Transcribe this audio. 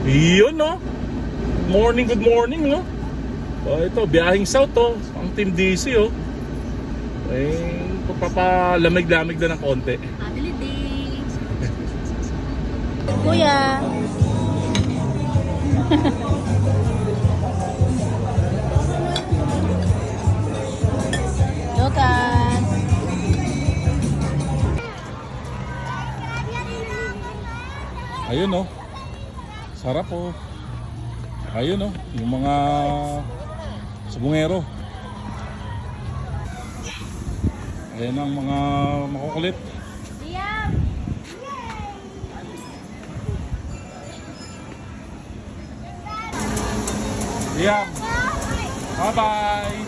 Yun, no? Good morning, no? Oh, ito, biyahing south, oh. Ang Team DC, oh. Eh, papalamig-lamig na ng konti. Family day. Kuya. Lucas. Ayun, oh. Sarap, oh. Ayun, oh. Yung mga sabungero. Ayan ang mga makukulit. Liam. Bye-bye.